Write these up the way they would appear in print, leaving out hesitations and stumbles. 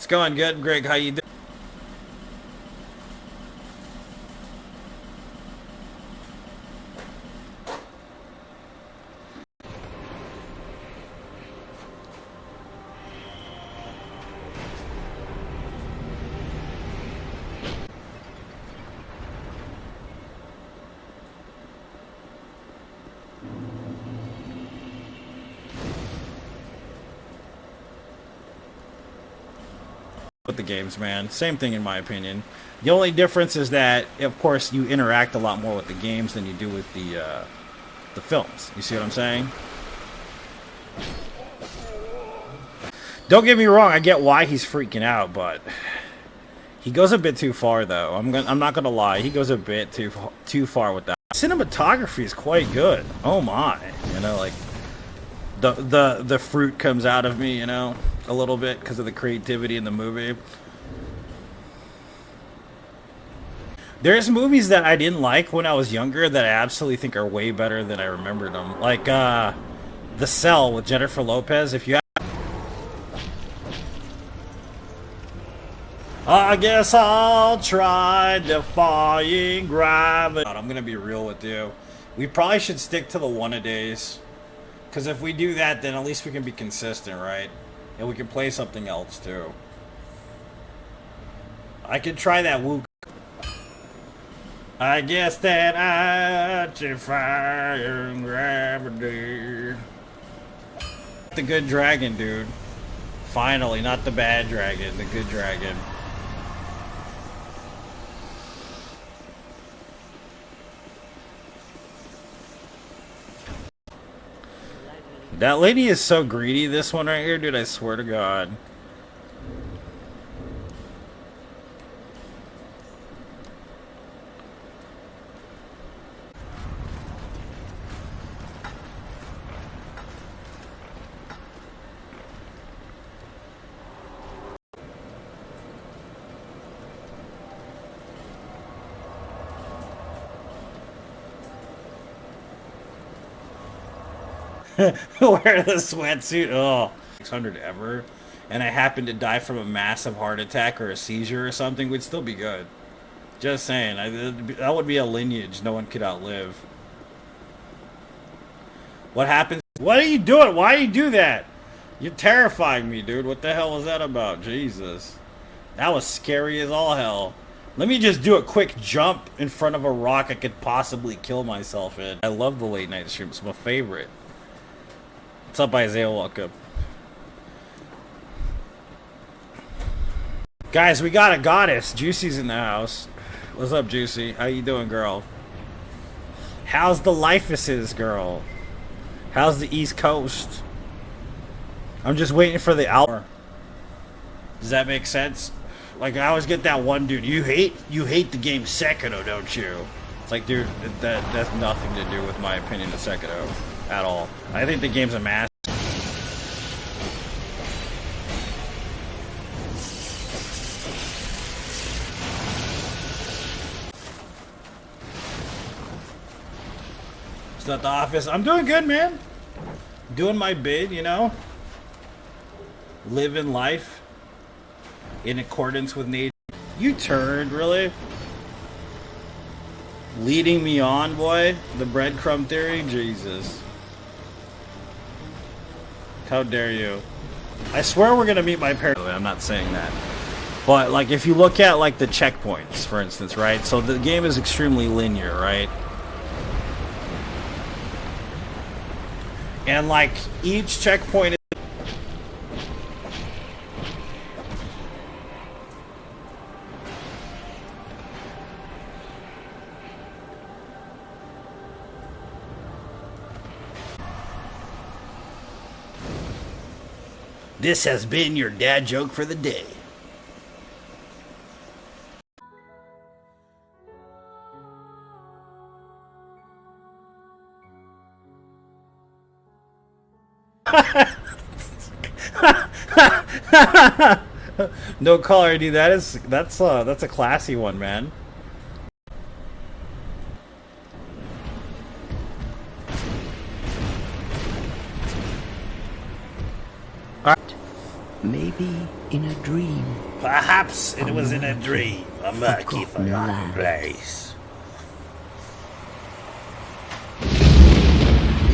It's going good, Greg. How you doing? With the games, man. Same thing in my opinion. The only difference is that, of course, you interact a lot more with the games than you do with the films. You see what I'm saying? Don't get me wrong. I get why he's freaking out, but he goes a bit too far, though. I'm not gonna lie. He goes a bit too far with that. Cinematography is quite good. Oh my, you know, like the fruit comes out of me, you know, a little bit because of the creativity in the movie. There's movies that I didn't like when I was younger that I absolutely think are way better than I remembered them. Like The Cell with Jennifer Lopez. If you I guess I'll try defying gravity. I'm gonna be real with you. We probably should stick to the one-a-days. Because if we do that, then at least we can be consistent, right? And we can play something else, too. I could try that Woo. I guess that I defy gravity. The good dragon, dude. Finally, not the bad dragon, the good dragon. That lady is so greedy, this one right here, dude, I swear to God. Wear the sweatsuit. Oh, 600 ever, and I happen to die from a massive heart attack or a seizure or something, we'd still be good. Just saying, that would be a lineage no one could outlive. What happens? What are you doing? Why do you do that? You're terrifying me, dude. What the hell was that about? Jesus. That was scary as all hell. Let me just do a quick jump in front of a rock I could possibly kill myself in. I love the late night stream. It's my favorite. What's up, Isaiah? Welcome. Guys, we got a goddess. Juicy's in the house. What's up, Juicy? How you doing, girl? How's the lifeises, girl? How's the East Coast? I'm just waiting for the hour. Does that make sense? Like, I always get that one dude. You hate the game Sekiro, don't you? It's like, dude, that's nothing to do with my opinion of Sekiro at all. I think the game's a masterpiece. It's not The Office. I'm doing good, man. Doing my bid, you know. Living life in accordance with nature. You turned, really? Leading me on, boy? The breadcrumb theory? Jesus. How dare you? I swear we're gonna meet my parents. I'm not saying that. But, like, if you look at, like, the checkpoints, for instance, right? So the game is extremely linear, right? And, like, each checkpoint is... This has been your dad joke for the day. No caller ID. That's a classy one, man. Maybe Maybe in a dream. Perhaps it was in a dream. A murky, forgotten land. place.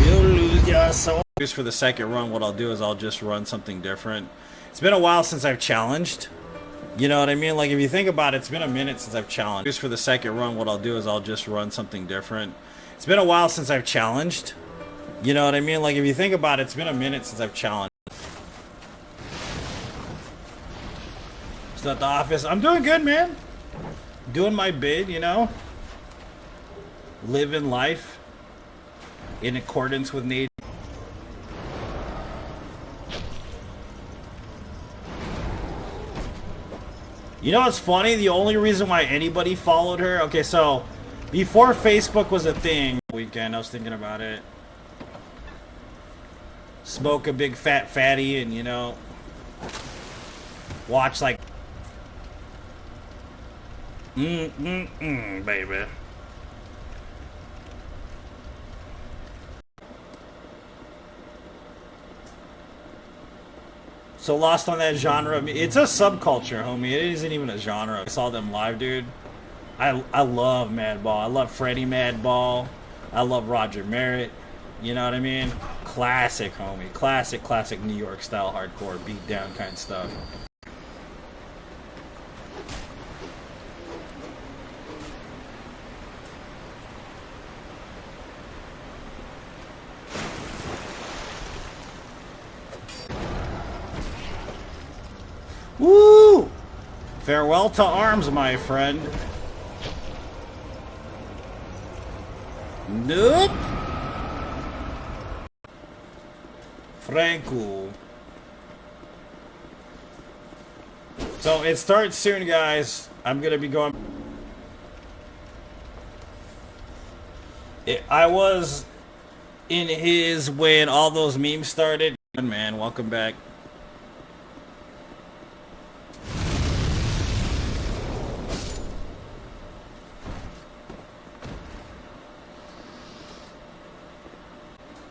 You'll lose your soul. For the second run, what I'll do is I'll just run something different. It's been a while since I've challenged. You know what I mean? Like, if you think about it, it's been a minute since I've challenged. Just for the second run, what I'll do is I'll just run something different. It's been a while since I've challenged. You know what I mean? Like, if you think about it, it's been a minute since I've challenged. It's not the office. I'm doing good, man. Doing my bid, you know? Living life in accordance with nature. You know what's funny? The only reason why anybody followed her... Okay, so... Before Facebook was a thing... Weekend, I was thinking about it. Smoke a big fat fatty and, you know... Watch, like... baby. So lost on that genre. It's a subculture, homie. It isn't even a genre. I saw them live, dude. I love Madball. I love Freddie Madball. I love Roger Merritt. You know what I mean? Classic, homie. Classic New York style hardcore, beat down kind of stuff. Woo! Farewell to arms, my friend. Nope. Franco. So it starts soon, guys. I'm gonna be going. I was in his when all those memes started. Man, welcome back.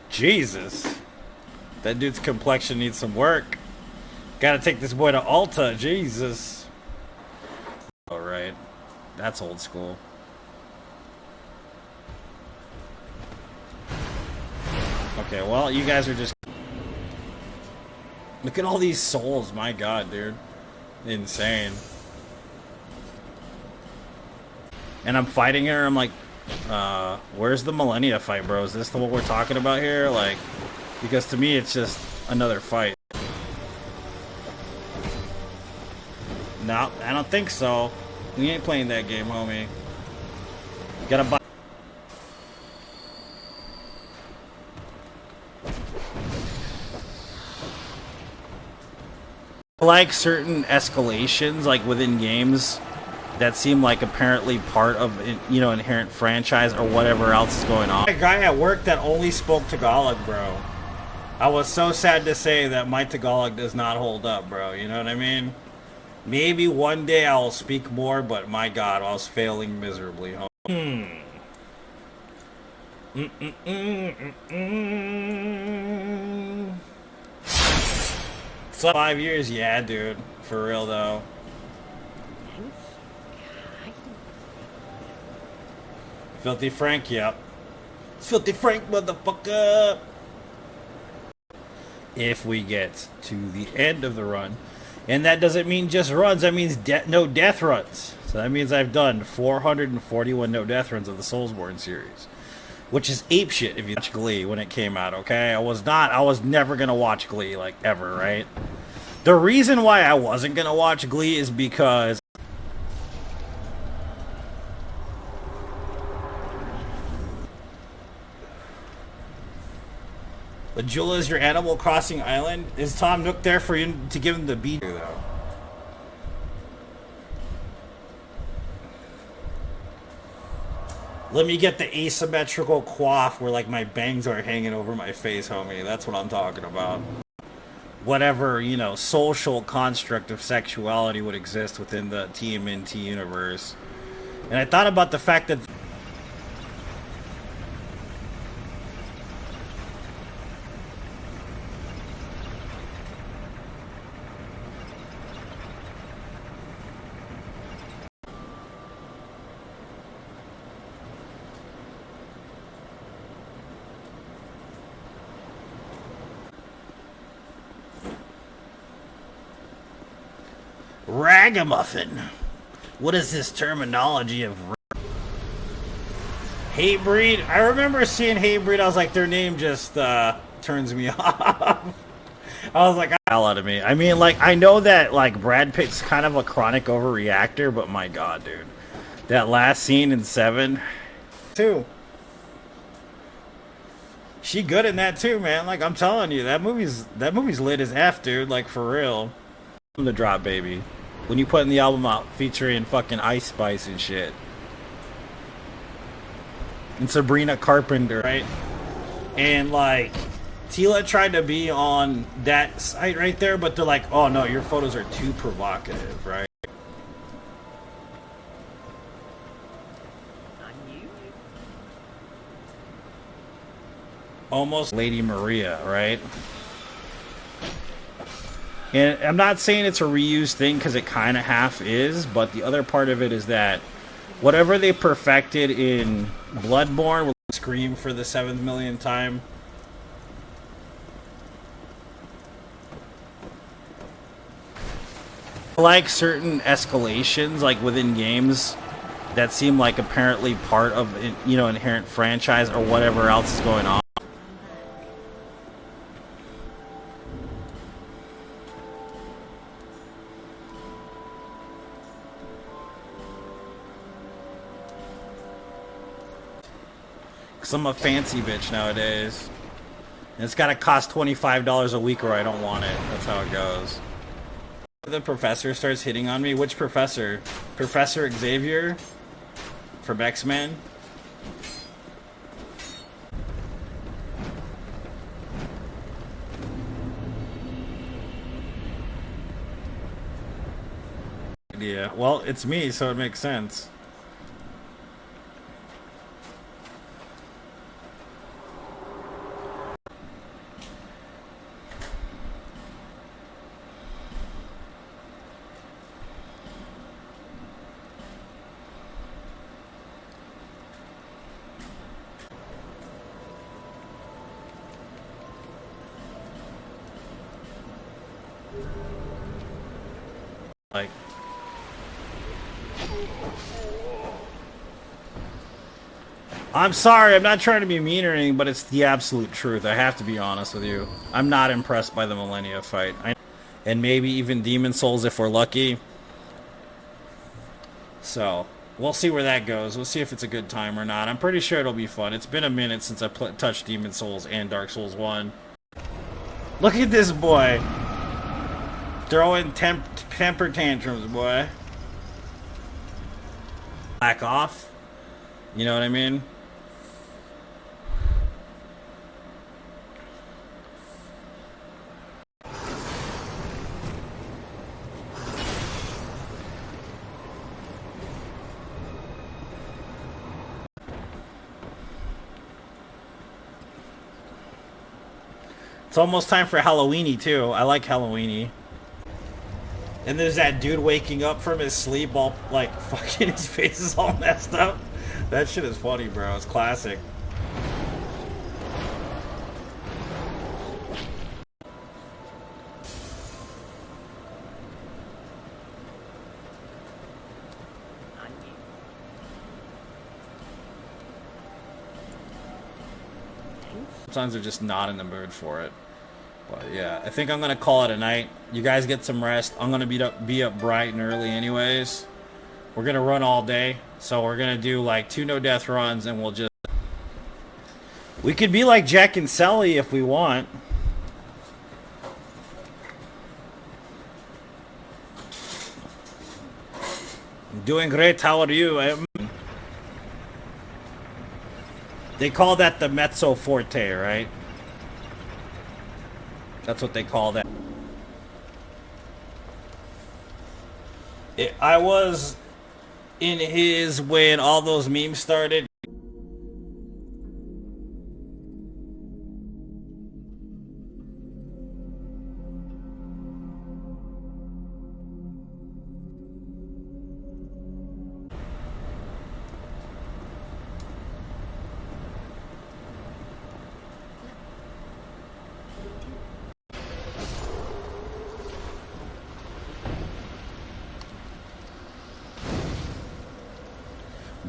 Jesus. That dude's complexion needs some work. Gotta take this boy to Ulta. Jesus. Alright. That's old school. Okay, well, you guys are just... Look at all these souls. My god, dude. Insane. And I'm fighting her. I'm like... where's the Millennia fight, bro? Is this the what we're talking about here? Like, because to me, it's just another fight. No, I don't think so. We ain't playing that game, homie. Gotta buy. Like certain escalations, like within games, that seem like apparently part of, you know, inherent franchise or whatever else is going on. A guy at work that only spoke Tagalog, bro. I was so sad to say that my Tagalog does not hold up, bro. You know what I mean? Maybe one day I'll speak more, but my god, I was failing miserably. So 5 years, yeah, dude. For real, though. Filthy Frank, yep. Filthy Frank, motherfucker! If we get to the end of the run. And that doesn't mean just runs, that means no death runs. So that means I've done 441 no death runs of the Soulsborne series. Which is apeshit if you watch Glee when it came out, okay? I was never gonna watch Glee, like, ever, right? The reason why I wasn't gonna watch Glee is because Bajula is your Animal Crossing island? Is Tom Nook there for you to give him the beat, though? Let me get the asymmetrical coif where, like, my bangs are hanging over my face, homie. That's what I'm talking about. Whatever, you know, social construct of sexuality would exist within the TMNT universe. And I thought about the fact that Ragamuffin. What is this terminology of Hatebreed? I remember seeing Hatebreed. I was like, their name just turns me off. I was like, hell out of me. I mean, like, I know that like Brad Pitt's kind of a chronic overreactor, but my god, dude, that last scene in Seven, too. She good in that too, man. Like, I'm telling you, that movie's lit as F, dude. Like, for real. The drop, baby. When you putting the album out featuring fucking Ice Spice and shit. And Sabrina Carpenter, right? And like, Tila tried to be on that site right there, but they're like, oh no, your photos are too provocative, right? Almost Lady Maria, right? And I'm not saying it's a reused thing because it kind of half is, but the other part of it is that whatever they perfected in Bloodborne will scream for the 7th millionth time. I like certain escalations, like within games, that seem like apparently part of, you know, inherent franchise or whatever else is going on. Because I'm a fancy bitch nowadays. And it's gotta cost $25 a week or I don't want it. That's how it goes. The professor starts hitting on me. Which professor? Professor Xavier? From X-Men? Yeah, well, it's me, so it makes sense. Like, I'm sorry, I'm not trying to be mean or anything, but it's the absolute truth. I have to be honest with you. I'm not impressed by the Millennia fight. And maybe even Demon Souls if we're lucky. So, we'll see where that goes. We'll see if it's a good time or not. I'm pretty sure it'll be fun. It's been a minute since I touched Demon Souls and Dark Souls 1. Look at this boy. Throwing temper tantrums, boy. Back off. You know what I mean? It's almost time for Halloweeny too. I like Halloweeny. And there's that dude waking up from his sleep all, like, fucking his face is all messed up. That shit is funny, bro. It's classic. Sometimes they're just not in the mood for it. But yeah, I think I'm gonna call it a night. You guys get some rest. I'm gonna be up bright and early anyways. We're gonna run all day, so we're gonna do like 2 no-death runs, and we'll just... We could be like Jack and Sally if we want. I'm doing great. How are you? They call that the mezzo forte, right? That's what they call that. I was in his when all those memes started.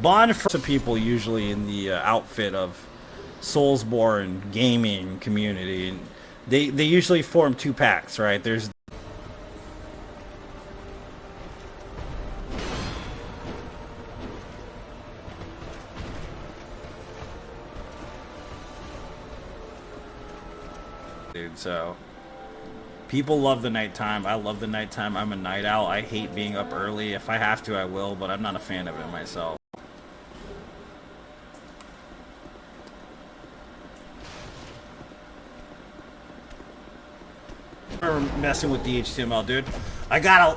Bond for people usually in the outfit of Soulsborne gaming community, and they usually form two packs, right? There's dude, so people love the nighttime. I love the nighttime. I'm a night owl. I hate being up early. If I have to, I will, but I'm not a fan of it myself. Messing with the HTML, dude.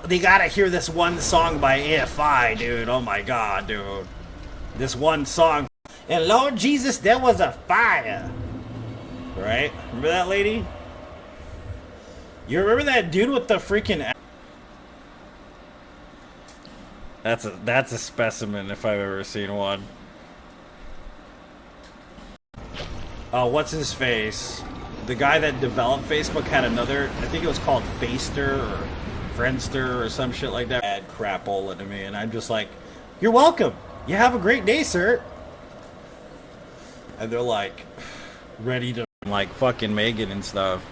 They gotta hear this one song by AFI, dude. Oh my god, dude. This one song. And Lord Jesus, there was a fire. Right? Remember that lady? You remember that dude with the freaking... That's a specimen if I've ever seen one. Oh, what's his face? The guy that developed Facebook had another, I think it was called Faster or Friendster or some shit like that. Bad crapola to me, and I'm just like, you're welcome. You have a great day, sir. And they're like, ready to like fucking Megan and stuff.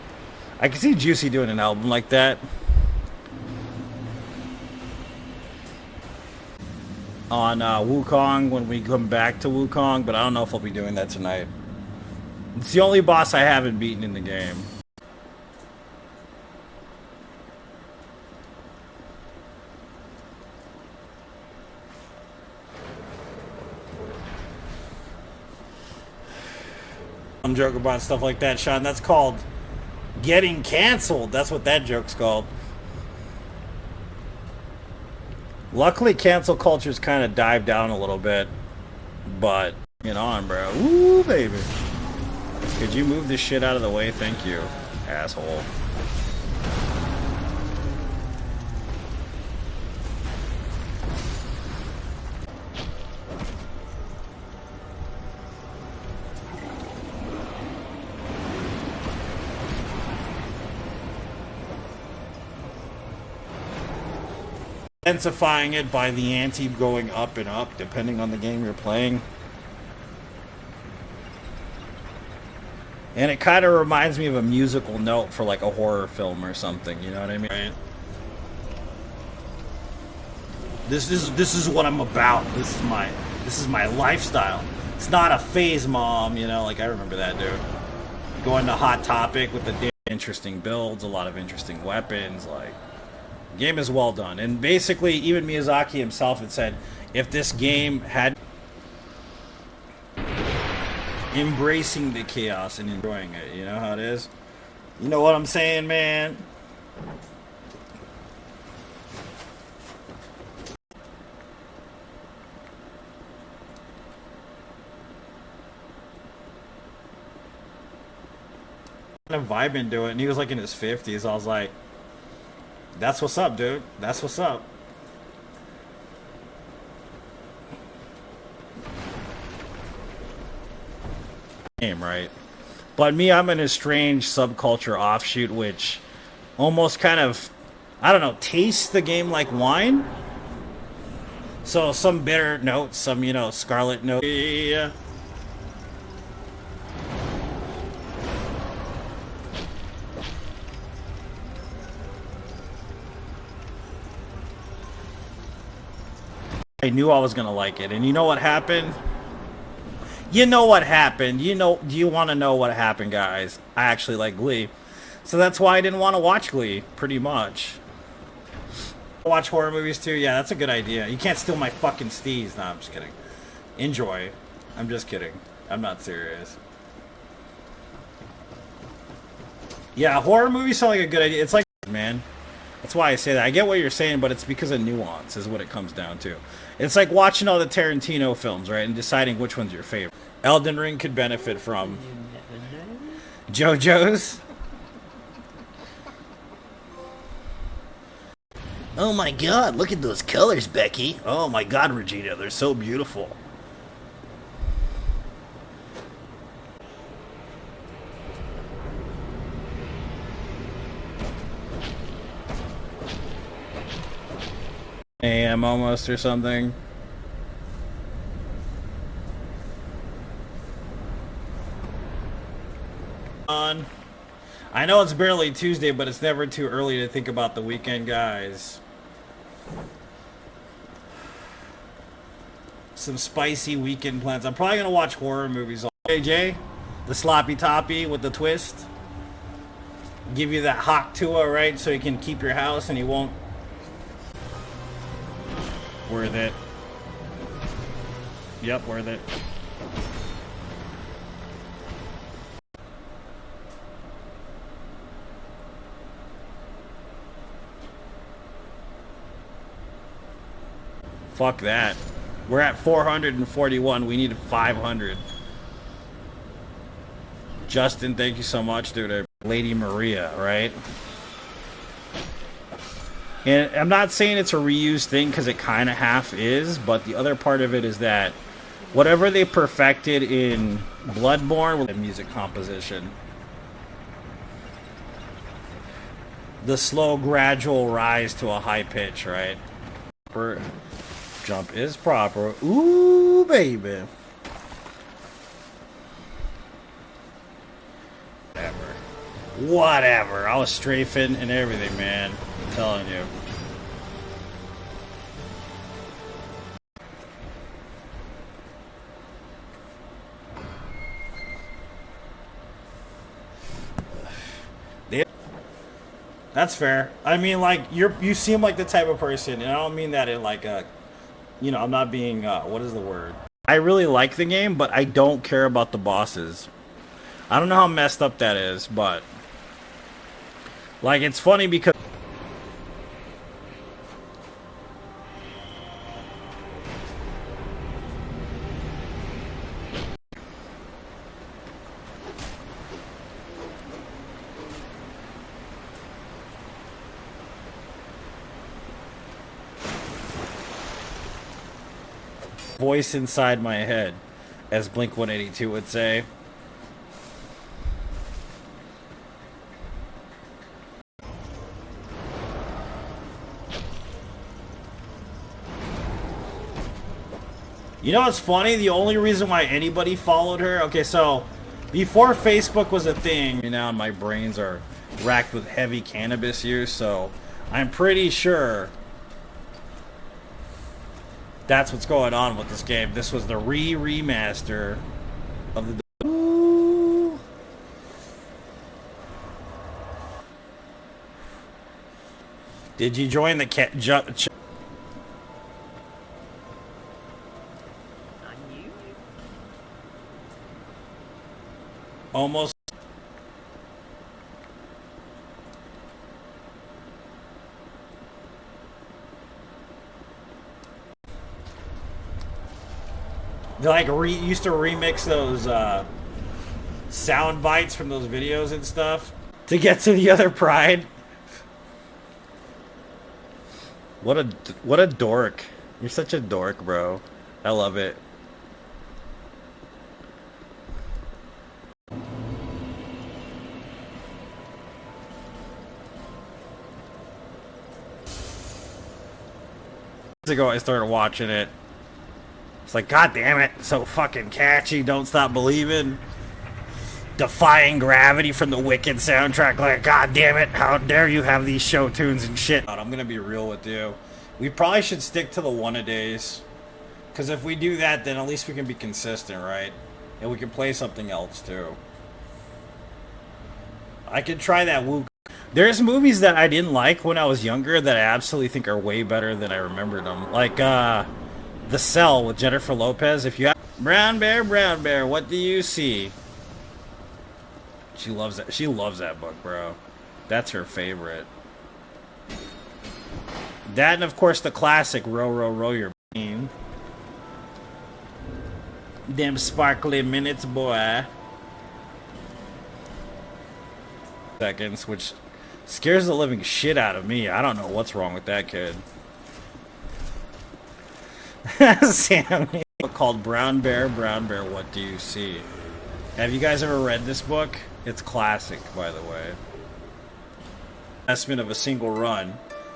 I can see Juicy doing an album like that. On Wukong when we come back to Wukong, but I don't know if I'll be doing that tonight. It's the only boss I haven't beaten in the game. I'm joking about stuff like that, Sean. That's called getting canceled. That's what that joke's called. Luckily, cancel culture's kind of dived down a little bit. But, get on, bro. Ooh, baby. Could you move this shit out of the way? Thank you, asshole. Intensifying it by the ante going up and up, depending on the game you're playing. And it kind of reminds me of a musical note for like a horror film or something, you know what I mean? Right? This is what I'm about. This is my lifestyle. It's not a phase, mom, you know, like I remember that, dude. Going to Hot Topic with the interesting builds, a lot of interesting weapons, like game is well done. And basically even Miyazaki himself had said if this game had embracing the chaos and enjoying it, you know how it is? You know what I'm saying, man? Kind of vibing to it, and he was like in his 50s. I was like, that's what's up, dude. That's what's up. Game, right? But me, I'm in a strange subculture offshoot, which almost kind of, I don't know, tastes the game like wine. So some bitter notes, some, you know, scarlet notes. Yeah. I knew I was gonna like it, and you know what happened? You know what happened. You know, do you want to know what happened, guys? I actually like Glee. So that's why I didn't want to watch Glee, pretty much. Watch horror movies too? Yeah, that's a good idea. You can't steal my fucking steez. No, I'm just kidding. Enjoy. I'm just kidding. I'm not serious. Yeah, horror movies sound like a good idea. It's like, man. That's why I say that. I get what you're saying, but it's because of nuance is what it comes down to. It's like watching all the Tarantino films, right, and deciding which one's your favorite. Elden Ring could benefit from JoJo's. Oh my god, look at those colors, Becky. Oh my god, Regina, they're so beautiful. AM almost or something. on. I know it's barely Tuesday, but it's never too early to think about the weekend, guys. Some spicy weekend plans. I'm probably gonna watch horror movies. AJ, the sloppy toppy with the twist. Give you that hot tua, right? So you can keep your house and you won't. Worth it. Yep, worth it. Fuck that. We're at 441. We need 500. Justin, thank you so much, dude. Lady Maria, right? And I'm not saying it's a reused thing because it kind of half is, but the other part of it is that whatever they perfected in Bloodborne with music composition, the slow, gradual rise to a high pitch, right? Jump is proper. Ooh, baby. Whatever. I was strafing and everything, man. I'm telling you. That's fair. I mean, like, you seem like the type of person, and I don't mean that in like a, you know, I'm not being, what is the word? I really like the game, but I don't care about the bosses. I don't know how messed up that is, but like, it's funny because voice inside my head, as Blink 182 would say. You know what's funny? The only reason why anybody followed her... Okay, so before Facebook was a thing, you know, my brains are racked with heavy cannabis use, so I'm pretty sure that's what's going on with this game. This was the remaster of the... Ooh. Did you join the cat... Almost. They like used to remix those sound bites from those videos and stuff to get to the other pride. What a dork. You're such a dork, bro. I love it. Ago I started watching it. It's like, god damn it, so fucking catchy. Don't Stop Believing, Defying Gravity from the Wicked soundtrack. Like, god damn it, how dare you have these show tunes and shit. I'm gonna be real with you. We probably should stick to the one-a-days, because if we do that, then at least we can be consistent, right? And we can play something else too. I could try that Woo. There's movies that I didn't like when I was younger that I absolutely think are way better than I remembered them. Like, The Cell with Jennifer Lopez. If you have... Brown Bear, what do you see? She loves that. She loves that book, bro. That's her favorite. That and, of course, the classic Row Your Bean. Them sparkly minutes, boy. Seconds, which... scares the living shit out of me. I don't know what's wrong with that kid. Sammy. Called Brown Bear, What Do You See? Have you guys ever read this book? It's classic, by the way. Investment of a single run.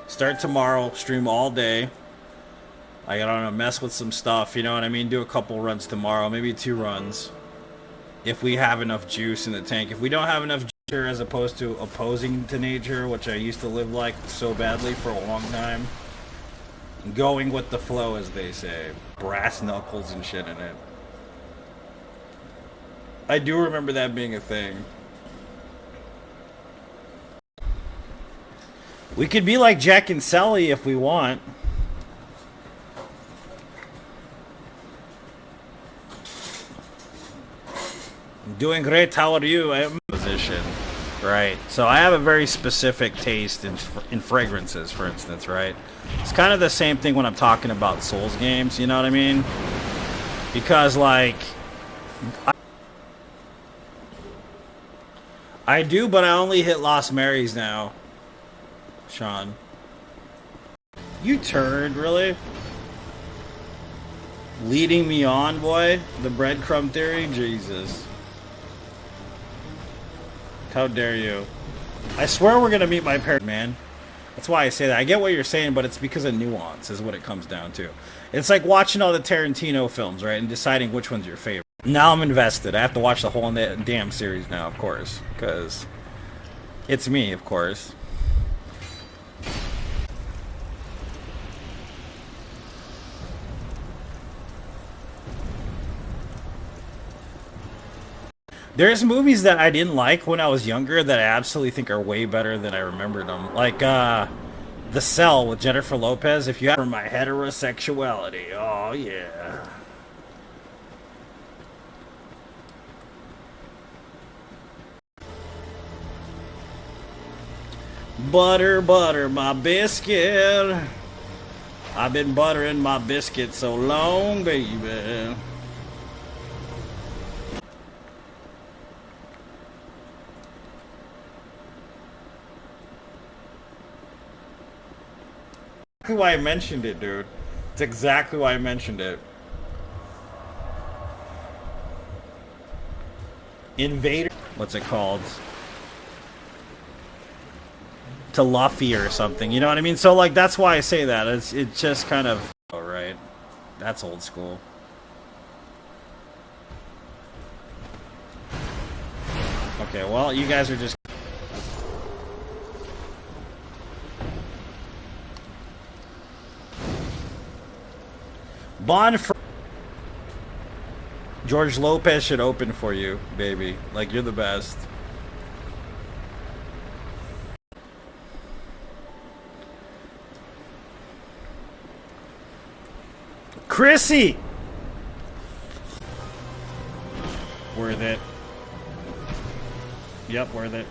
Start tomorrow, stream all day. I don't know, mess with some stuff, you know what I mean? Do a couple runs tomorrow, maybe 2 runs. if we have enough juice in the tank. If we don't have enough juice, as opposed to opposing to nature, which I used to live like so badly for a long time, going with the flow, as they say, brass knuckles and shit in it. I do remember that being a thing. We could be like Jack and Sally if we want. Doing great. How are you? I am position, right? So I have a very specific taste in fragrances, for instance, right? It's kind of the same thing when I'm talking about Souls games. You know what I mean? Because like, I do, but I only hit Lost Marys now. Sean, you turd, really? Leading me on, boy? The breadcrumb theory? Jesus. How dare you? I swear we're gonna meet my parents, man. That's why I say that. I get what you're saying, but it's because of nuance is what it comes down to. It's like watching all the Tarantino films, right? And deciding which one's your favorite. Now I'm invested. I have to watch the whole damn series now, of course. Because it's me, of course. There's movies that I didn't like when I was younger that I absolutely think are way better than I remembered them. Like, The Cell with Jennifer Lopez. If you have my heterosexuality. Oh, yeah. Butter, butter, my biscuit. I've been buttering my biscuit so long, baby. Exactly why I mentioned it, dude. It's exactly why I mentioned it. Invader. What's it called? To Luffy or something. You know what I mean? So, like, that's why I say that. It's just kind of... Oh, right. That's old school. Okay, well, you guys are just... Bond for George Lopez should open for you, baby. Like, you're the best. Chrissy! Worth it. Yep, worth it.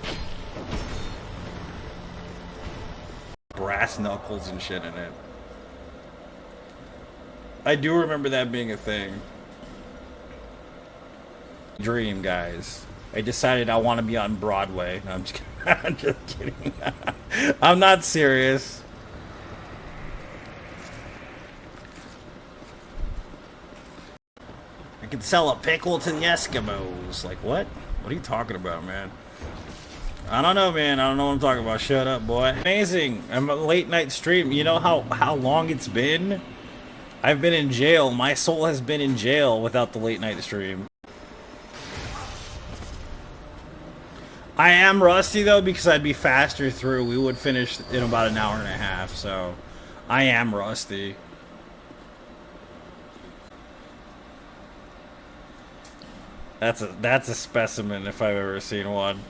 Brass knuckles and shit in it. I do remember that being a thing. Dream, guys. I decided I want to be on Broadway. No, I'm just kidding. I'm just kidding. I'm not serious. I could sell a pickle to the Eskimos. Like, what? What are you talking about, man? I don't know, man. I don't know what I'm talking about. Shut up, boy. Amazing. I'm a late night stream. You know how long it's been? I've been in jail. My soul has been in jail without the late night stream. I am rusty, though, because I'd be faster through. We would finish in about an hour and a half, so I am rusty. That's a specimen if I've ever seen one.